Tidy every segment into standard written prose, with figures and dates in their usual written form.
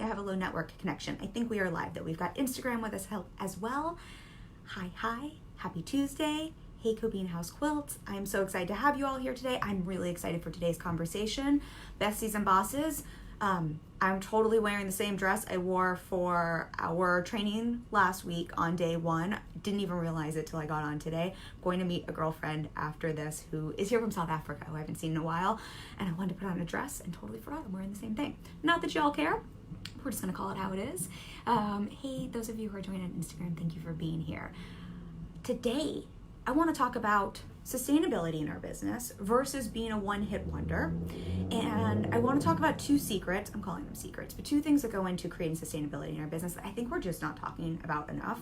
me I have a low network connection. I think we are live though. We've got Instagram with us as well. Hi, happy Tuesday. Hey Cobean House Quilts. I'm so excited to have you all here today. I'm really excited for today's conversation. Besties and bosses, I'm totally wearing the same dress I wore for our training last week on day one. Didn't even realize it till I got on today. I'm going to meet a girlfriend after this who is here from South Africa, who I haven't seen in a while, and I wanted to put on a dress and totally forgot I'm wearing the same thing. Not that y'all care. We're just gonna call it how it is. Hey, those of you who are joining on Instagram, thank you for being here. Today, I want to talk about sustainability in our business versus being a one-hit wonder. And I want to talk about two secrets, I'm calling them secrets, but two things that go into creating sustainability in our business that I think we're just not talking about enough.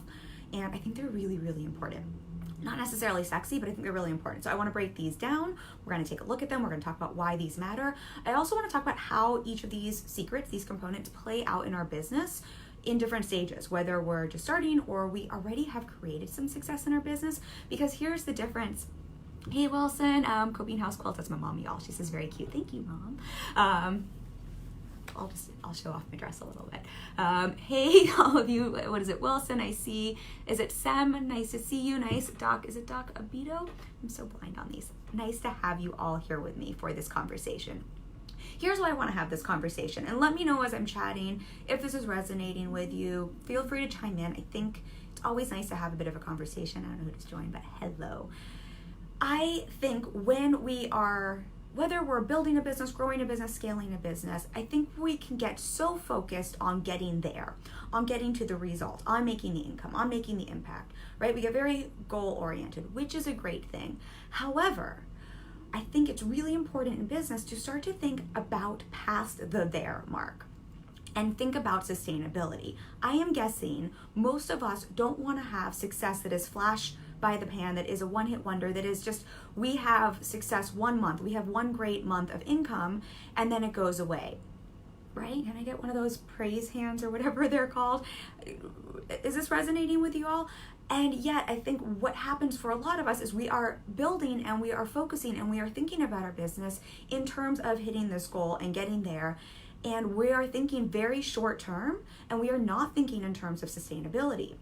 And I think they're really, really important. Not necessarily sexy, but I think they're really important. So I want to break these down. We're going to take a look at them. We're going to talk about why these matter. I also want to talk about how each of these secrets, these components, play out in our business in different stages, whether we're just starting or we already have created some success in our business. Because here's the difference. Hey Wilson, Cobean House Quilts, that's my mom, y'all. She says very cute. Thank you, Mom. I'll show off my dress a little bit. Hey, all of you, what is it? Wilson, I see. Is it Sam? Nice to see you. Nice. Doc, is it Doc Abito? I'm so blind on these. Nice to have you all here with me for this conversation. Here's why I want to have this conversation, and let me know as I'm chatting if this is resonating with you. Feel free to chime in. I think it's always nice to have a bit of a conversation. I don't know who just joined, but hello. I think when we are, whether we're building a business, growing a business, scaling a business, I think we can get so focused on getting there, on getting to the result, on making the income, on making the impact, right? We get very goal-oriented, which is a great thing. However, I think it's really important in business to start to think about past the there mark and think about sustainability. I am guessing most of us don't want to have success that is flash by the pan, that is a one-hit wonder, that is just, we have success 1 month, we have one great month of income, and then it goes away, right? Can I get one of those praise hands or whatever they're called? Is this resonating with you all? And yet, I think what happens for a lot of us is we are building and we are focusing and we are thinking about our business in terms of hitting this goal and getting there. And we are thinking very short term, and we are not thinking in terms of sustainability.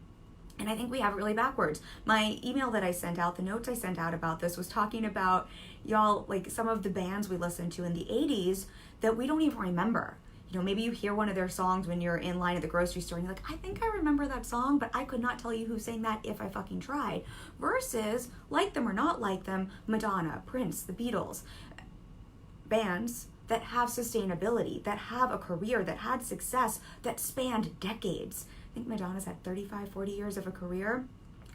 And I think we have it really backwards. My email that I sent out, the notes I sent out about this was talking about, y'all, like some of the bands we listened to in the 80s that we don't even remember. You know, maybe you hear one of their songs when you're in line at the grocery store and you're like, I think I remember that song, but I could not tell you who sang that if I fucking tried. Versus, like them or not like them, Madonna, Prince, the Beatles, bands that have sustainability, that have a career, that had success, that spanned decades. I think Madonna's had 35, 40 years of a career.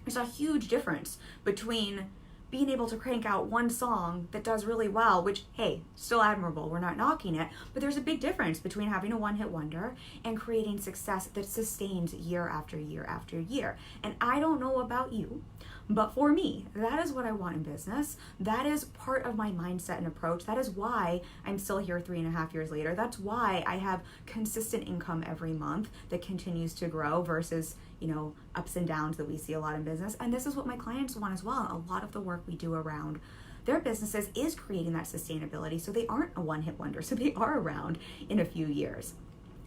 There's a huge difference between being able to crank out one song that does really well, which, hey, still admirable, we're not knocking it, but there's a big difference between having a one-hit wonder and creating success that sustains year after year after year. And I don't know about you, but for me, that is what I want in business. That is part of my mindset and approach. That is why I'm still here 3.5 years later. That's why I have consistent income every month that continues to grow versus, you know, ups and downs that we see a lot in business. And this is what my clients want as well. A lot of the work we do around their businesses is creating that sustainability so they aren't a one-hit wonder, so they are around in a few years.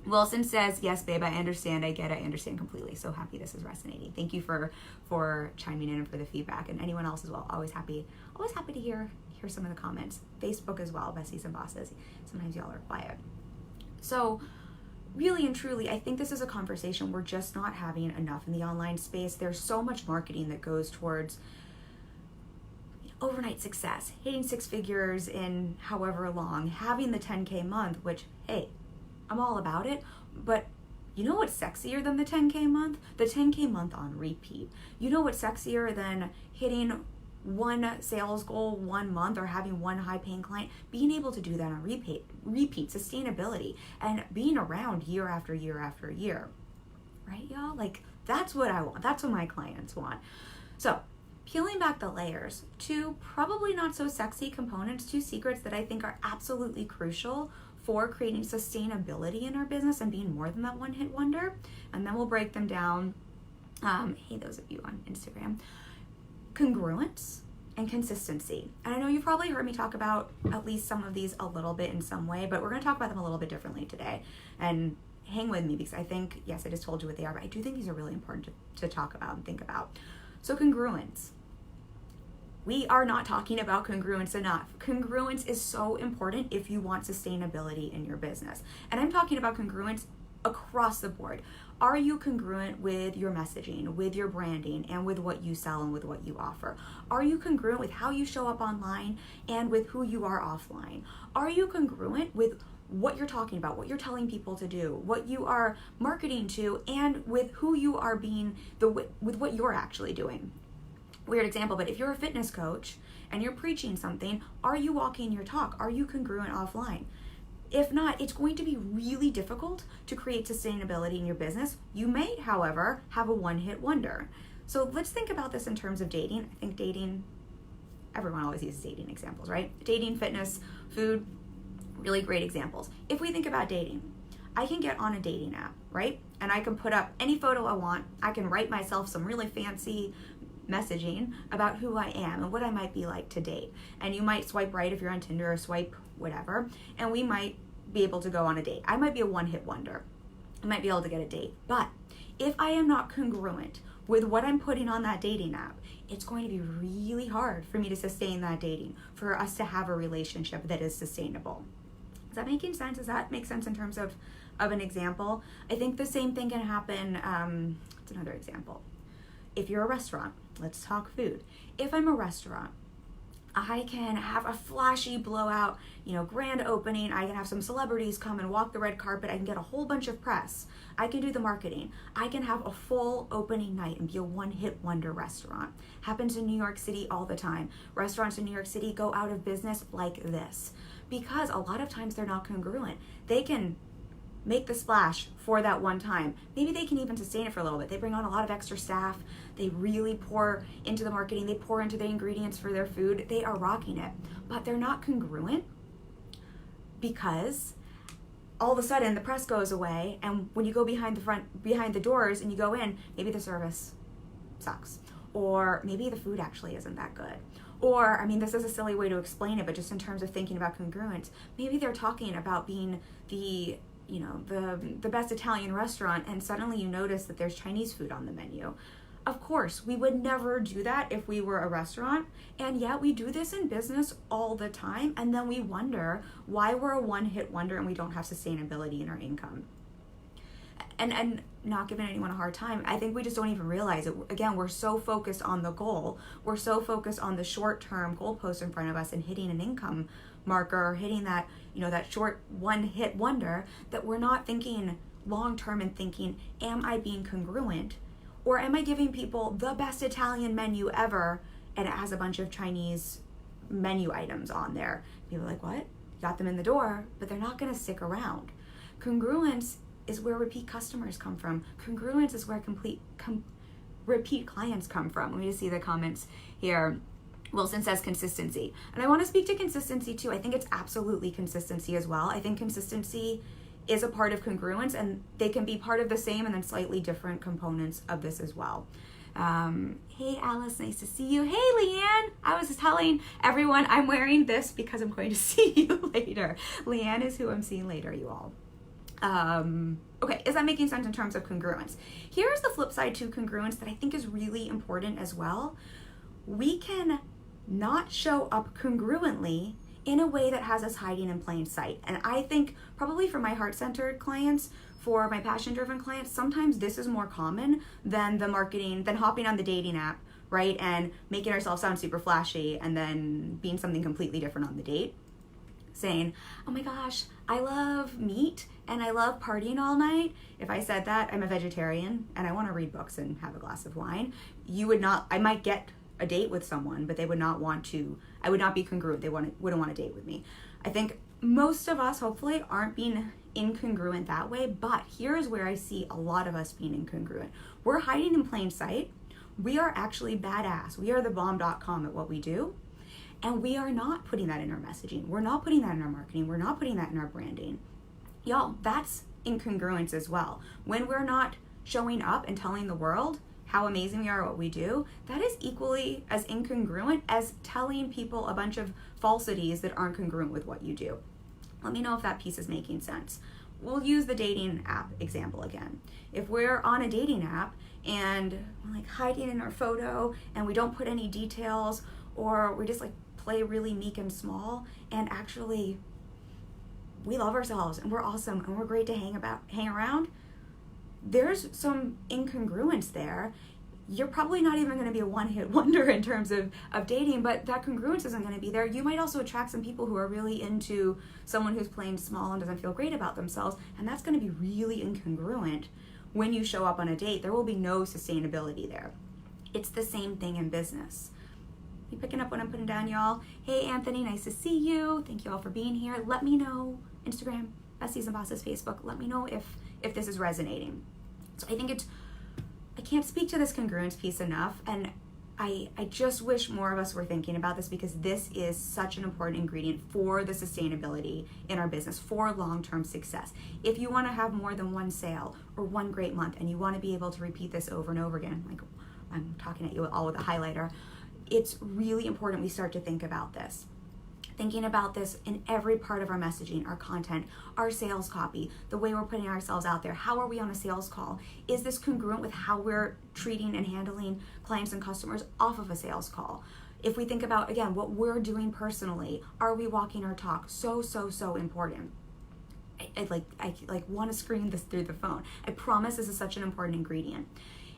Wilson says, yes, babe, I understand. I get it. I understand completely. So happy this is resonating. Thank you for chiming in and for the feedback. And anyone else as well. Always happy to hear some of the comments. Facebook as well, besties and bosses. Sometimes y'all are quiet. So really and truly, I think this is a conversation we're just not having enough in the online space. There's so much marketing that goes towards overnight success, hitting 6 figures in however long, having the 10K month, which, hey, I'm all about it, but you know what's sexier than the 10K month? The 10K month on repeat. You know what's sexier than hitting one sales goal 1 month or having one high paying client? Being able to do that on repeat, sustainability, and being around year after year after year, right, y'all? Like, that's what I want. That's what my clients want. So peeling back the layers, 2 probably not so sexy components, 2 secrets that I think are absolutely crucial for creating sustainability in our business and being more than that one-hit wonder. And then we'll break them down. Hey, those of you on Instagram. Congruence and consistency. And I know you've probably heard me talk about at least some of these a little bit in some way, but we're going to talk about them a little bit differently today. And hang with me, because I think, yes, I just told you what they are, but I do think these are really important to talk about and think about. So congruence. We are not talking about congruence enough. Congruence is so important if you want sustainability in your business. And I'm talking about congruence across the board. Are you congruent with your messaging, with your branding, and with what you sell and with what you offer? Are you congruent with how you show up online and with who you are offline? Are you congruent with what you're talking about, what you're telling people to do, what you are marketing to, and with who you are being, with what you're actually doing? Weird example, but if you're a fitness coach and you're preaching something, are you walking your talk? Are you congruent offline? If not, it's going to be really difficult to create sustainability in your business. You may, however, have a one-hit wonder. So let's think about this in terms of dating. I think dating, everyone always uses dating examples, right? Dating, fitness, food, really great examples. If we think about dating, I can get on a dating app, right? And I can put up any photo I want. I can write myself some really fancy messaging about who I am and what I might be like to date. And you might swipe right if you're on Tinder, or swipe whatever, and we might be able to go on a date. I might be a one-hit wonder. I might be able to get a date. But if I am not congruent with what I'm putting on that dating app, it's going to be really hard for me to sustain that dating, for us to have a relationship that is sustainable. Is that making sense? Does that make sense in terms of an example? I think the same thing can happen. It's another example. If you're a restaurant, let's talk food. If I'm a restaurant, I can have a flashy blowout, grand opening. I can have some celebrities come and walk the red carpet. I can get a whole bunch of press. I can do the marketing. I can have a full opening night and be a one-hit wonder restaurant. Happens in New York City all the time. Restaurants in New York City go out of business like this because a lot of times they're not congruent. They can make the splash for that one time. Maybe they can even sustain it for a little bit. They bring on a lot of extra staff. They really pour into the marketing. They pour into the ingredients for their food. They are rocking it, but they're not congruent because all of a sudden the press goes away, and when you go behind the doors and you go in, maybe the service sucks, or maybe the food actually isn't that good. Or, this is a silly way to explain it, but just in terms of thinking about congruence, maybe they're talking about being the best Italian restaurant, and suddenly you notice that there's Chinese food on the menu. Of course, we would never do that if we were a restaurant, and yet we do this in business all the time, and then we wonder why we're a one-hit wonder and we don't have sustainability in our income. And not giving anyone a hard time, I think we just don't even realize it. Again, we're so focused on the goal. We're so focused on the short-term goalpost in front of us and hitting an income marker, hitting that, that short one-hit wonder, that we're not thinking long-term and thinking, am I being congruent? Or am I giving people the best Italian menu ever and it has a bunch of Chinese menu items on there? People are like, what? You got them in the door, but they're not going to stick around. Congruence is where repeat customers come from. Congruence is where repeat clients come from. Let me just see the comments here. Wilson says consistency. And I want to speak to consistency too. I think it's absolutely consistency as well. I think consistency is a part of congruence, and they can be part of the same and then slightly different components of this as well. Hey Alice, nice to see you. Hey Leanne, I was telling everyone I'm wearing this because I'm going to see you later. Leanne is who I'm seeing later, you all. Okay, is that making sense in terms of congruence? Here's the flip side to congruence that I think is really important as well. We can not show up congruently in a way that has us hiding in plain sight. And I think probably for my heart-centered clients, for my passion-driven clients, sometimes this is more common than the marketing, than hopping on the dating app, right? And making ourselves sound super flashy and then being something completely different on the date. Saying, oh my gosh, I love meat and I love partying all night. If I said that, I'm a vegetarian and I want to read books and have a glass of wine, I might get a date with someone, but they would not want to, I would not be congruent. They wouldn't want to date with me. I think most of us hopefully aren't being incongruent that way, but here's where I see a lot of us being incongruent. We're hiding in plain sight. We are actually badass. We are the bomb.com at what we do. And we are not putting that in our messaging. We're not putting that in our marketing. We're not putting that in our branding. Y'all, that's incongruence as well. When we're not showing up and telling the world how amazing we are at what we do, that is equally as incongruent as telling people a bunch of falsities that aren't congruent with what you do. Let me know if that piece is making sense. we'll use the dating app example again. If we're on a dating app and we're like hiding in our photo and we don't put any details, or we just like play really meek and small, and actually we love ourselves and we're awesome and we're great to hang around, there's some incongruence there. You're probably not even going to be a one-hit wonder in terms of dating, but that congruence isn't going to be there. You might also attract some people who are really into someone who's playing small and doesn't feel great about themselves, and that's going to be really incongruent when you show up on a date. There will be no sustainability there. It's the same thing in business. You picking up what I'm putting down, y'all? Hey, Anthony, nice to see you. Thank you all for being here. Let me know, Instagram, Besties and Bosses, Facebook, let me know if this is resonating. So I think I can't speak to this congruence piece enough, and I just wish more of us were thinking about this, because this is such an important ingredient for the sustainability in our business, for long-term success. If you want to have more than one sale or one great month, and you want to be able to repeat this over and over again, like I'm talking at you all with a highlighter, it's really important we start to think about this. Thinking about this in every part of our messaging, our content, our sales copy, the way we're putting ourselves out there. How are we on a sales call? Is this congruent with how we're treating and handling clients and customers off of a sales call? If we think about, again, what we're doing personally, are we walking our talk? So important. I want to scream this through the phone. I promise this is such an important ingredient.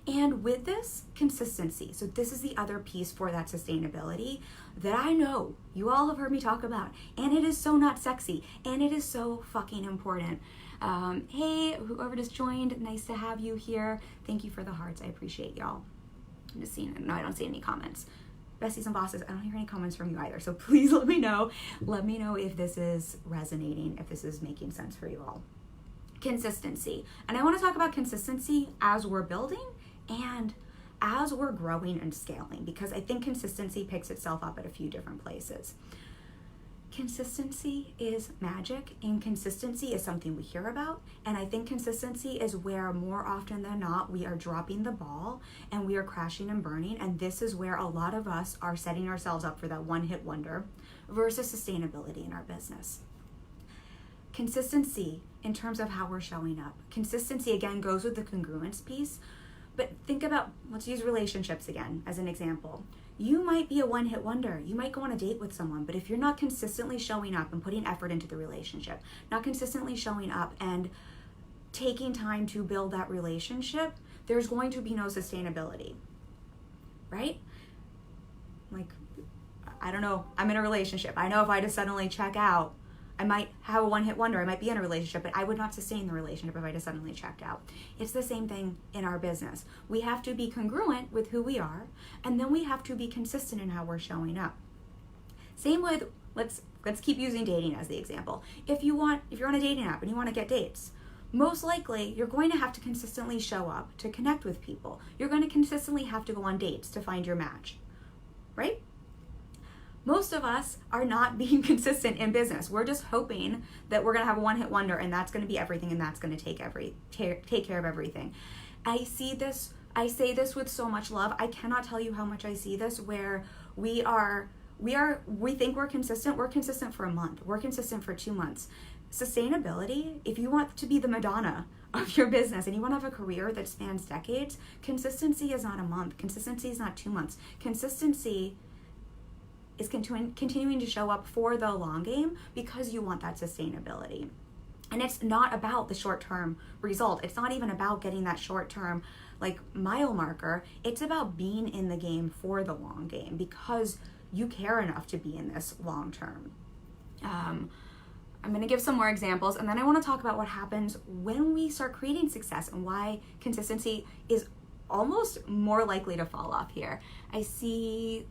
And with this, consistency. So this is the other piece for that sustainability that I know you all have heard me talk about. And it is so not sexy. And it is so fucking important. Hey, whoever just joined, nice to have you here. Thank you for the hearts. I appreciate y'all. I'm just seeing, no, I don't see any comments. Besties and Bosses, I don't hear any comments from you either. So please let me know. Let me know if this is resonating, if this is making sense for you all. Consistency. And I want to talk about consistency as we're building and as we're growing and scaling, because I think consistency picks itself up at a few different places. Consistency is magic, and consistency is something we hear about, and I think consistency is where more often than not we are dropping the ball and we are crashing and burning, and this is where a lot of us are setting ourselves up for that one-hit wonder versus sustainability in our business. Consistency in terms of how we're showing up. Consistency, again, goes with the congruence piece. But think about, let's use relationships again as an example. You might be a one-hit wonder. You might go on a date with someone, but if you're not consistently showing up and putting effort into the relationship, not consistently showing up and taking time to build that relationship, there's going to be no sustainability, right? Like, I don't know, I'm in a relationship. I know if I just suddenly check out, I might have a one-hit wonder. I might be in a relationship, but I would not sustain the relationship if I just suddenly checked out. It's the same thing in our business. We have to be congruent with who we are, and then we have to be consistent in how we're showing up. Same with, let's keep using dating as the example. If you're on a dating app and you want to get dates, most likely you're going to have to consistently show up to connect with people. You're going to consistently have to go on dates to find your match, right? Most of us are not being consistent in business. We're just hoping that we're going to have a one-hit wonder and that's going to be everything and that's going to take care of everything. I say this with so much love. I cannot tell you how much I see this, where we think we're consistent for a month. We're consistent for 2 months. Sustainability, if you want to be the Madonna of your business and you want to have a career that spans decades, consistency is not a month. Consistency is not 2 months. Consistency is continuing to show up for the long game because you want that sustainability. And it's not about the short-term result. It's not even about getting that short-term mile marker. It's about being in the game for the long game because you care enough to be in this long term. I'm going to give some more examples, and then I want to talk about what happens when we start creating success and why consistency is almost more likely to fall off here. I see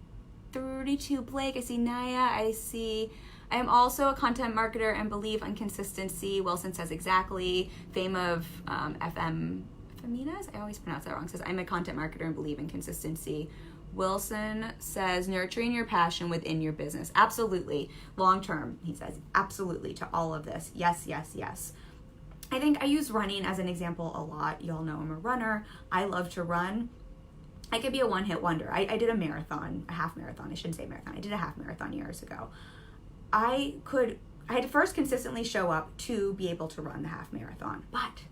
32 Blake, I see Naya, I am also a content marketer and believe in consistency. Wilson says exactly. Fame of Feminas, I always pronounce that wrong, says I'm a content marketer and believe in consistency. Wilson says nurturing your passion within your business. Absolutely. Long term, he says, absolutely to all of this. Yes, yes, yes. I think I use running as an example a lot. Y'all know I'm a runner. I love to run. I could be a one-hit wonder. I did a half marathon. I shouldn't say marathon. I did a half marathon years ago. I could I had to first consistently show up to be able to run the half marathon. But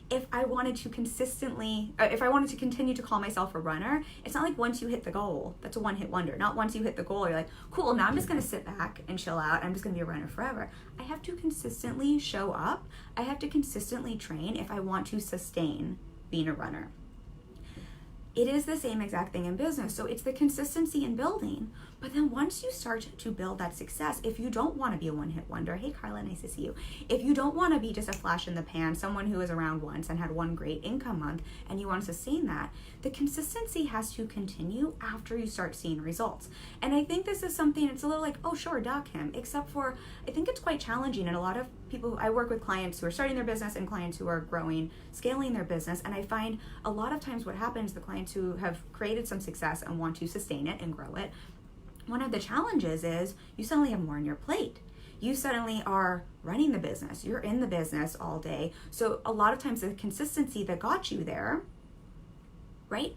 if I wanted to continue to call myself a runner, it's not like once you hit the goal, that's a one-hit wonder. Not once you hit the goal, you're like, cool, now I'm just going to sit back and chill out. I'm just going to be a runner forever. I have to consistently show up. I have to consistently train if I want to sustain being a runner. It is the same exact thing in business. So it's the consistency in building. But then once you start to build that success, if you don't want to be a one-hit wonder, hey Carla, nice to see you. If you don't want to be just a flash in the pan, someone who was around once and had one great income month, and you want to sustain that, the consistency has to continue after you start seeing results. And I think this is something, it's a little like, oh sure, doc him, except for, I think it's quite challenging. And a lot of people, I work with clients who are starting their business and clients who are growing, scaling their business. And I find a lot of times what happens, the clients who have created some success and want to sustain it and grow it, one of the challenges is you suddenly have more on your plate. You suddenly are running the business. You're in the business all day. So a lot of times the consistency that got you there, right?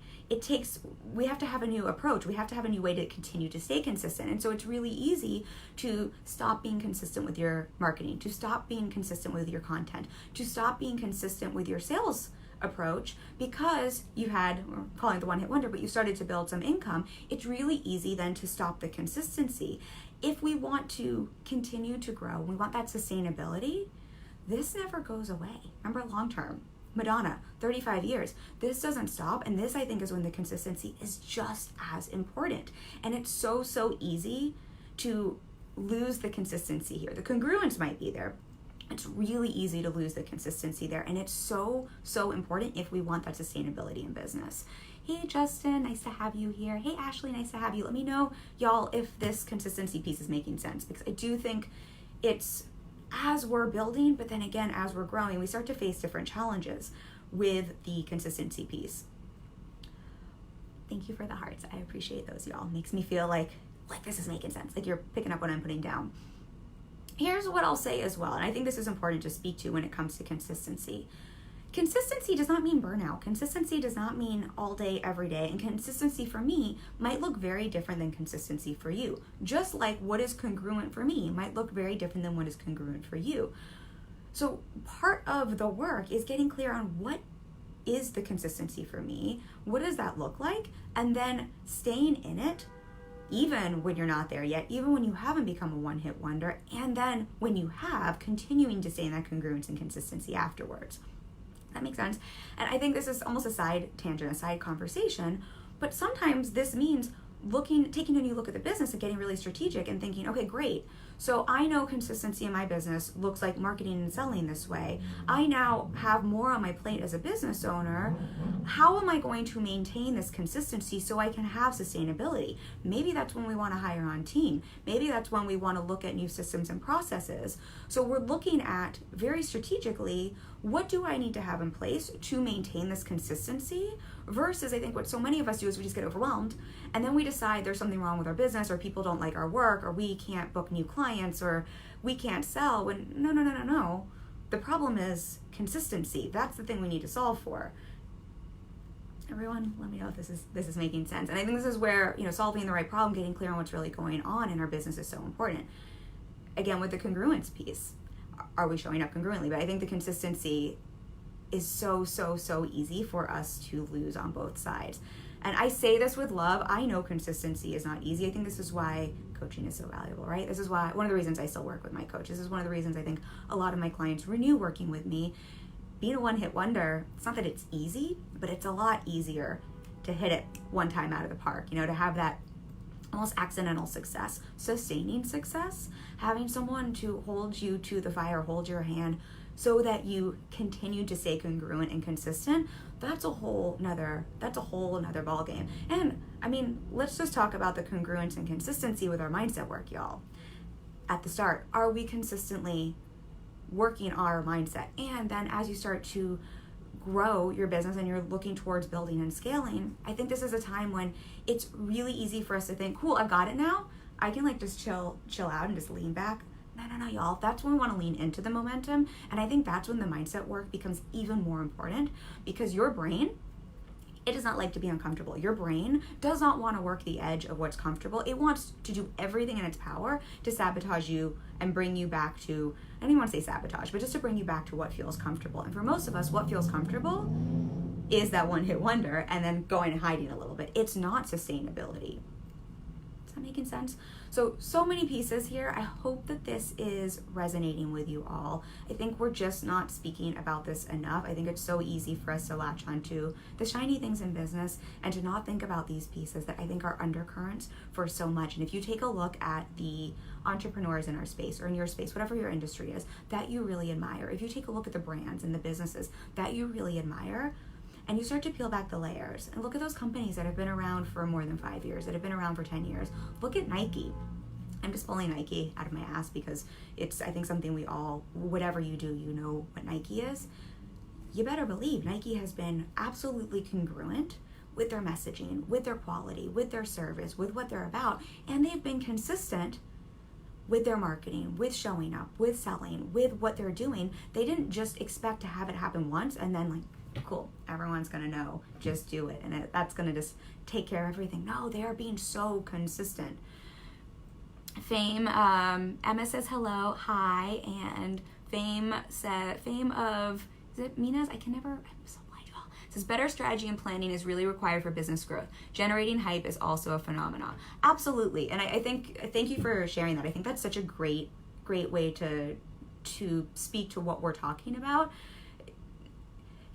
We have to have a new approach. We have to have a new way to continue to stay consistent. And so it's really easy to stop being consistent with your marketing, to stop being consistent with your content, to stop being consistent with your sales approach because you had, we're calling it the one-hit wonder, but you started to build some income. It's really easy then to stop the consistency. If we want to continue to grow, we want that sustainability, this never goes away. Remember, long-term, Madonna, 35 years. This doesn't stop. And this, I think, is when the consistency is just as important. And it's so easy to lose the consistency here. The congruence might be there. It's really easy to lose the consistency there. And it's so important if we want that sustainability in business. Hey, Justin, nice to have you here. Hey, Ashley, nice to have you. Let me know, y'all, if this consistency piece is making sense, because I do think it's, as we're building, but then again, as we're growing, we start to face different challenges with the consistency piece. Thank you for the hearts. I appreciate those, y'all. Makes me feel like this is making sense. Like you're picking up what I'm putting down. Here's what I'll say as well, and I think this is important to speak to when it comes to consistency. Consistency does not mean burnout. Consistency does not mean all day, every day. And consistency for me might look very different than consistency for you. Just like what is congruent for me might look very different than what is congruent for you. So part of the work is getting clear on what is the consistency for me, what does that look like, and then staying in it even when you're not there yet, even when you haven't become a one-hit wonder, and then when you have, continuing to stay in that congruence and consistency afterwards. That makes sense. And I think this is almost a side tangent, a side conversation, but sometimes this means taking a new look at the business and getting really strategic and thinking, okay, great. So I know consistency in my business looks like marketing and selling this way. I now have more on my plate as a business owner. How am I going to maintain this consistency so I can have sustainability? Maybe that's when we want to hire on team. Maybe that's when we want to look at new systems and processes. So we're looking at very strategically, what do I need to have in place to maintain this consistency? Versus, I think what so many of us do is we just get overwhelmed and then we decide there's something wrong with our business, or people don't like our work, or we can't book new clients, or we can't sell. When no. The problem is consistency. That's the thing we need to solve for. Everyone, let me know if this is making sense. And I think this is where, solving the right problem, getting clear on what's really going on in our business is so important. Again, with the congruence piece, are we showing up congruently? But I think the consistency is so easy for us to lose on both sides. And I say this with love. I know consistency is not easy. I think this is why coaching is so valuable, right? This is why, one of the reasons I still work with my coach. This is one of the reasons I think a lot of my clients renew working with me. Being a one-hit wonder, it's not that it's easy, but it's a lot easier to hit it one time out of the park, to have that almost accidental success, sustaining success, having someone to hold you to the fire, hold your hand so that you continue to stay congruent and consistent. That's a whole nother ball game. And I mean, let's just talk about the congruence and consistency with our mindset work, y'all. At the start, are we consistently working our mindset? And then as you start to grow your business and you're looking towards building and scaling, I think this is a time when it's really easy for us to think, cool, I've got it now. I can just chill out and just lean back. No, y'all. That's when we want to lean into the momentum. And I think that's when the mindset work becomes even more important, because your brain It does not like to be uncomfortable. Your brain does not want to work the edge of what's comfortable. It wants to do everything in its power to sabotage you and bring you back to, I don't even want to say sabotage, but just to bring you back to what feels comfortable. And for most of us, what feels comfortable is that one hit wonder and then going and hiding a little bit. It's not sustainability. Is that making sense? So many pieces here. I hope that this is resonating with you all. I think we're just not speaking about this enough. I think it's so easy for us to latch onto the shiny things in business and to not think about these pieces that I think are undercurrents for so much. And if you take a look at the entrepreneurs in our space or in your space, whatever your industry is, that you really admire, if you take a look at the brands and the businesses that you really admire, and you start to peel back the layers and look at those companies that have been around for more than 5 years, that have been around for 10 years. Look at Nike. I'm just pulling Nike out of my ass because it's, I think, something we all, whatever you do, you know what Nike is. You better believe Nike has been absolutely congruent with their messaging, with their quality, with their service, with what they're about. And they've been consistent with their marketing, with showing up, with selling, with what they're doing. They didn't just expect to have it happen once and then like, cool, everyone's gonna know, just do it, and that's gonna just take care of everything. No, they are being so consistent. Fame, Emma says hello, hi, and Fame of, is it Mina's? I'm so blind, y'all. Says better strategy and planning is really required for business growth. Generating hype is also a phenomenon. Absolutely, and I thank you for sharing that. I think that's such a great way to speak to what we're talking about.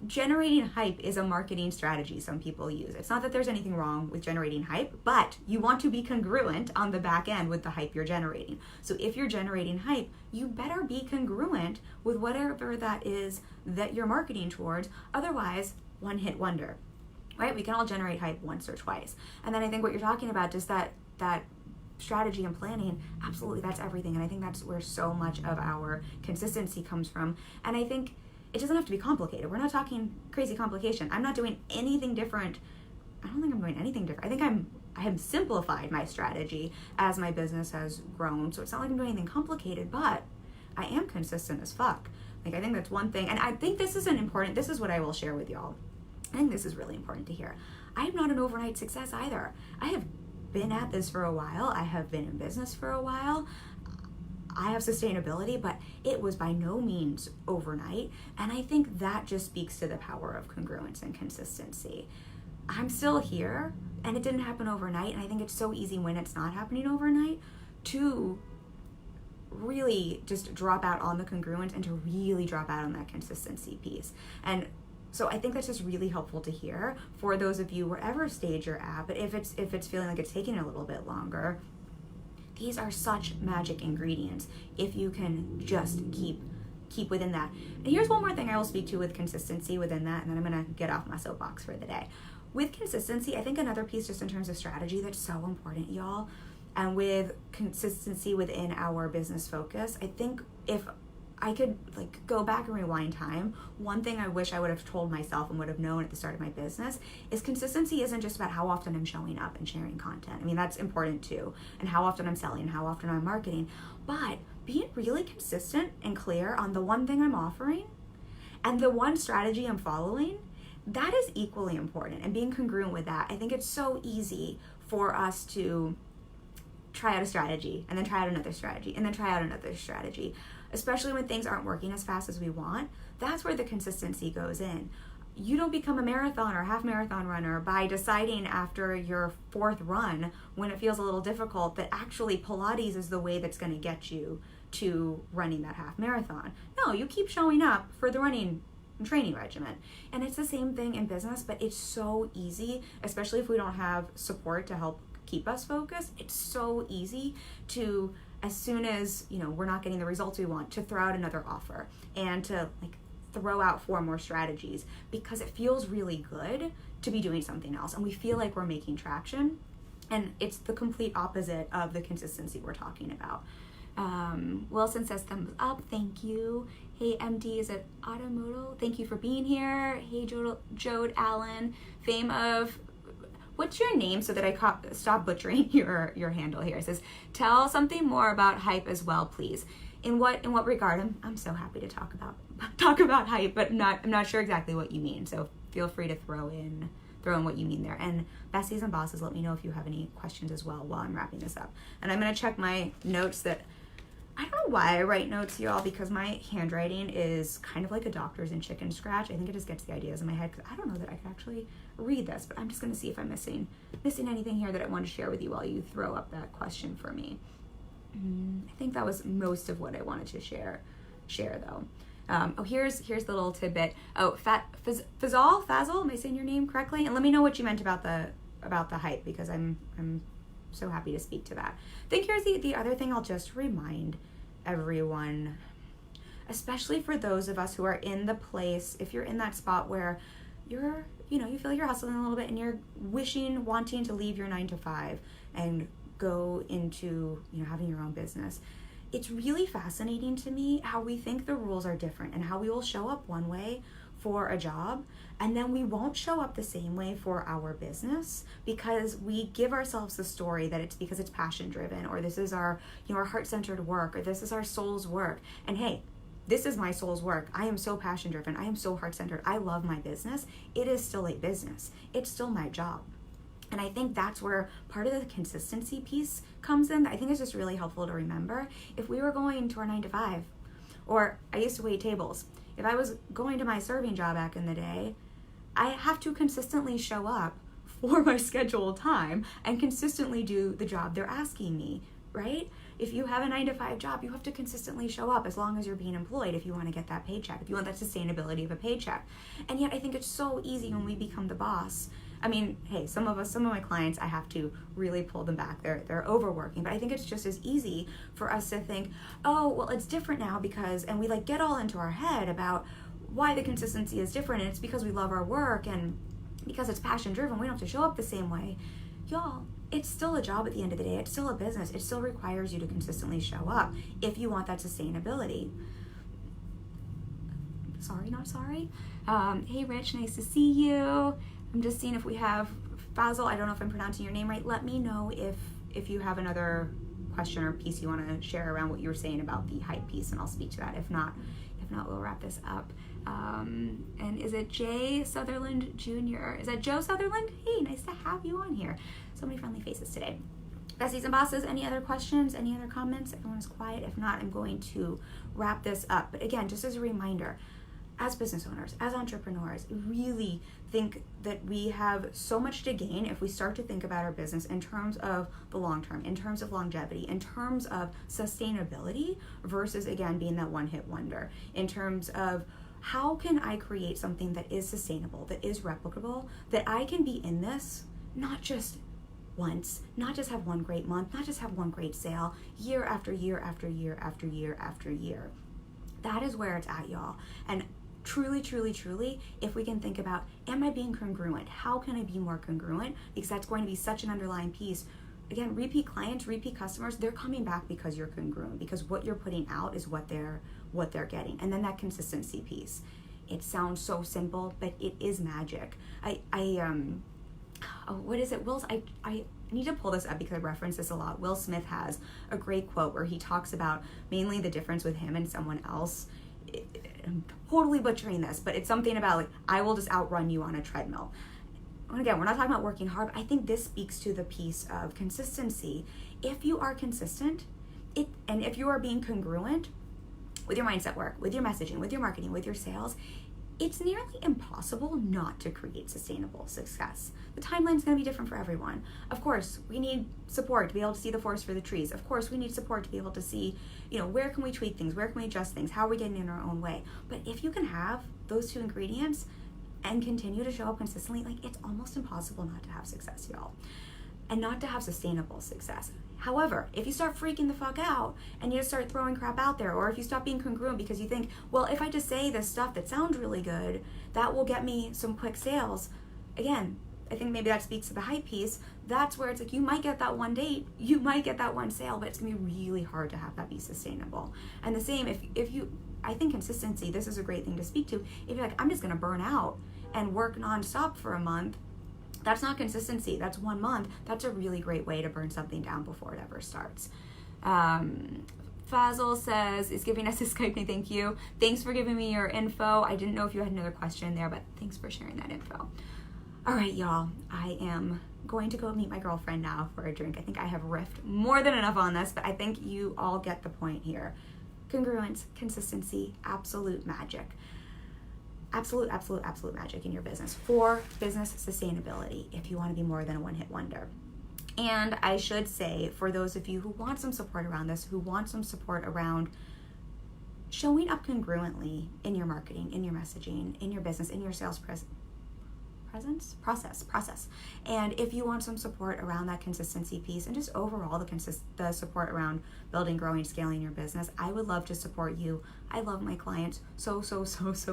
Generating hype is a marketing strategy some people use. It's not that there's anything wrong with generating hype, but you want to be congruent on the back end with the hype you're generating. So if you're generating hype, you better be congruent with whatever that is that you're marketing towards. Otherwise, one hit wonder, right? We can all generate hype once or twice. And then I think what you're talking about, just that strategy and planning, absolutely, that's everything. And I think that's where so much of our consistency comes from. And I think it doesn't have to be complicated. We're not talking crazy complication. I'm not doing anything different. I don't think I'm doing anything different. I think I have simplified my strategy as my business has grown. So it's not like I'm doing anything complicated, but I am consistent as fuck. Like, I think that's one thing. And I think this is this is what I will share with y'all. I think this is really important to hear. I am not an overnight success either. I have been at this for a while. I have been in business for a while. I have sustainability, but it was by no means overnight. And I think that just speaks to the power of congruence and consistency. I'm still here, and it didn't happen overnight. And I think it's so easy when it's not happening overnight to really just drop out on the congruence and to really drop out on that consistency piece. And so I think that's just really helpful to hear for those of you, wherever stage you're at. But if it's feeling like it's taking a little bit longer, these are such magic ingredients if you can just keep within that. And here's one more thing I will speak to with consistency within that, and then I'm going to get off my soapbox for the day. With consistency, I think another piece just in terms of strategy that's so important, y'all, and with consistency within our business focus, I think if I could go back and rewind time, one thing I wish I would have told myself and would have known at the start of my business is consistency isn't just about how often I'm showing up and sharing content. I mean, that's important too, and how often I'm selling, how often I'm marketing, but being really consistent and clear on the one thing I'm offering and the one strategy I'm following, that is equally important. And being congruent with that, I think it's so easy for us to try out a strategy and then try out another strategy and then try out another strategy, especially when things aren't working as fast as we want. That's where the consistency goes in. You don't become a marathon or half marathon runner by deciding after your fourth run, when it feels a little difficult, that actually Pilates is the way that's going to get you to running that half marathon. No, you keep showing up for the running and training regimen. And it's the same thing in business, but it's so easy, especially if we don't have support to help keep us focused. It's so easy to, as soon as we're not getting the results we want, to throw out another offer and to throw out 4 more strategies, because it feels really good to be doing something else and we feel like we're making traction. And it's the complete opposite of the consistency we're talking about. Wilson says thumbs up, thank you. Hey MD, is it Automoto? Thank you for being here. Hey Jode Allen, Fame of, what's your name so that I stop butchering your handle here? It says, tell something more about hype as well, please. In what regard? I'm so happy to talk about hype, but I'm not sure exactly what you mean. So feel free to throw in throw in what you mean there. And besties and bosses, let me know if you have any questions as well while I'm wrapping this up. And I'm going to check my notes that, I don't know why I write notes, y'all, because my handwriting is kind of like a doctor's in chicken scratch. I think it just gets the ideas in my head, because I don't know that I could actually read this, but I'm just going to see if I'm missing anything here that I want to share with you while you throw up that question for me. I think that was most of what I wanted to share though. Here's the little tidbit. Fazal, am I saying your name correctly? And let me know what you meant about the hype, because I'm so happy to speak to that. I think here's the other thing I'll just remind everyone, especially for those of us who are in the place, if you're in that spot where you feel like you're hustling a little bit and you're wanting to leave your 9-to-5 and go into, having your own business. It's really fascinating to me how we think the rules are different and how we will show up one way for a job and then we won't show up the same way for our business, because we give ourselves the story that it's because it's passion driven, or this is our our heart-centered work, or this is our soul's work. And hey, this is my soul's work. I am so passion driven. I am so heart-centered. I love my business. It is still a business. It's still my job. And I think that's where part of the consistency piece comes in. I think it's just really helpful to remember. If we were going to our 9-to-5, or I used to wait tables, if I was going to my serving job back in the day, I have to consistently show up for my scheduled time and consistently do the job they're asking me, right? If you have a 9-to-5 job, you have to consistently show up as long as you're being employed if you want to get that paycheck, if you want that sustainability of a paycheck. And yet I think it's so easy when we become the boss. I mean, hey, some of my clients, I have to really pull them back. They're overworking, but I think it's just as easy for us to think, oh, well, it's different now because, and we get all into our head about why the consistency is different, and it's because we love our work and because it's passion driven, we don't have to show up the same way. Y'all, it's still a job at the end of the day. It's still a business. It still requires you to consistently show up if you want that sustainability. Sorry, not sorry. Hey, Rich, nice to see you. I'm just seeing if we have Fazal. I don't know if I'm pronouncing your name right. Let me know if you have another question or piece you want to share around what you were saying about the hype piece, and I'll speak to that. If not, we'll wrap this up. And is it Jay Sutherland Jr.? Is that Joe Sutherland? Hey, nice to have you on here. So many friendly faces today. Besties and bosses, any other questions, any other comments? Everyone's quiet. If not, I'm going to wrap this up. But again, just as a reminder, as business owners, as entrepreneurs, really think that we have so much to gain if we start to think about our business in terms of the long term, in terms of longevity, in terms of sustainability, versus, again, being that one-hit wonder, in terms of how can I create something that is sustainable, that is replicable, that I can be in this not just once, not just have one great month, not just have one great sale, year after year after year after year after year. That is where it's at, y'all. And truly, truly, truly, if we can think about, am I being congruent? How can I be more congruent? Because that's going to be such an underlying piece. Again, repeat clients, repeat customers, they're coming back because you're congruent, because what you're putting out is what they're getting. And then that consistency piece. It sounds so simple, but it is magic. What is it? I need to pull this up because I reference this a lot. Will Smith has a great quote where he talks about mainly the difference with him and someone else. I'm totally butchering this, but it's something about I will just outrun you on a treadmill. And again, we're not talking about working hard, but I think this speaks to the piece of consistency. If you are consistent, and if you are being congruent with your mindset work, with your messaging, with your marketing, with your sales, it's nearly impossible not to create sustainable success. The timeline's going to be different for everyone. Of course, we need support to be able to see the forest for the trees. Of course, we need support to be able to see, where can we tweak things? Where can we adjust things? How are we getting in our own way? But if you can have those two ingredients and continue to show up consistently, it's almost impossible not to have success, y'all. And not to have sustainable success. However, if you start freaking the fuck out and you just start throwing crap out there, or if you stop being congruent because you think, well, if I just say this stuff that sounds really good, that will get me some quick sales. Again, I think maybe that speaks to the hype piece. That's where it's you might get that one date, you might get that one sale, but it's gonna be really hard to have that be sustainable. And the same, if you, I think consistency, this is a great thing to speak to. If you're I'm just gonna burn out and work nonstop for a month, that's not consistency. That's 1 month. That's a really great way to burn something down before it ever starts. Fazal says, is giving us a Skype name. Thank you. Thanks for giving me your info. I didn't know if you had another question there, but thanks for sharing that info. All right, y'all, I am going to go meet my girlfriend now for a drink. I think I have riffed more than enough on this, but I think you all get the point here. Congruence, consistency, absolute magic. Absolute magic in your business for business sustainability if you want to be more than a one-hit wonder. And I should say, for those of you who want some support around this, who want some support around showing up congruently in your marketing, in your messaging, in your business, in your sales process. And if you want some support around that consistency piece and just overall the support around building, growing, scaling your business, I would love to support you. I love my clients so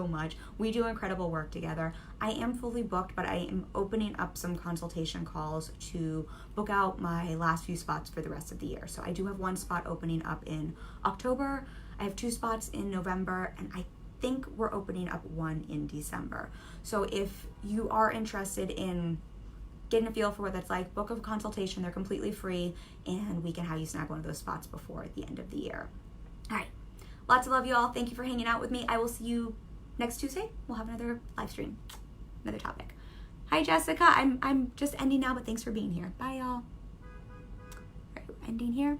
much. We do incredible work together. I am fully booked, but I am opening up some consultation calls to book out my last few spots for the rest of the year. So I do have one spot opening up in October. I have 2 spots in November, and I think we're opening up one in December. So if you are interested in getting a feel for what that's like, book a consultation. They're completely free, and we can have you snag one of those spots before the end of the year. All right, lots of love, you all. Thank you for hanging out with me. I will see you next Tuesday. We'll have another live stream, another topic. Hi, Jessica. I'm just ending now, but thanks for being here. Bye, y'all. All right, we're ending here.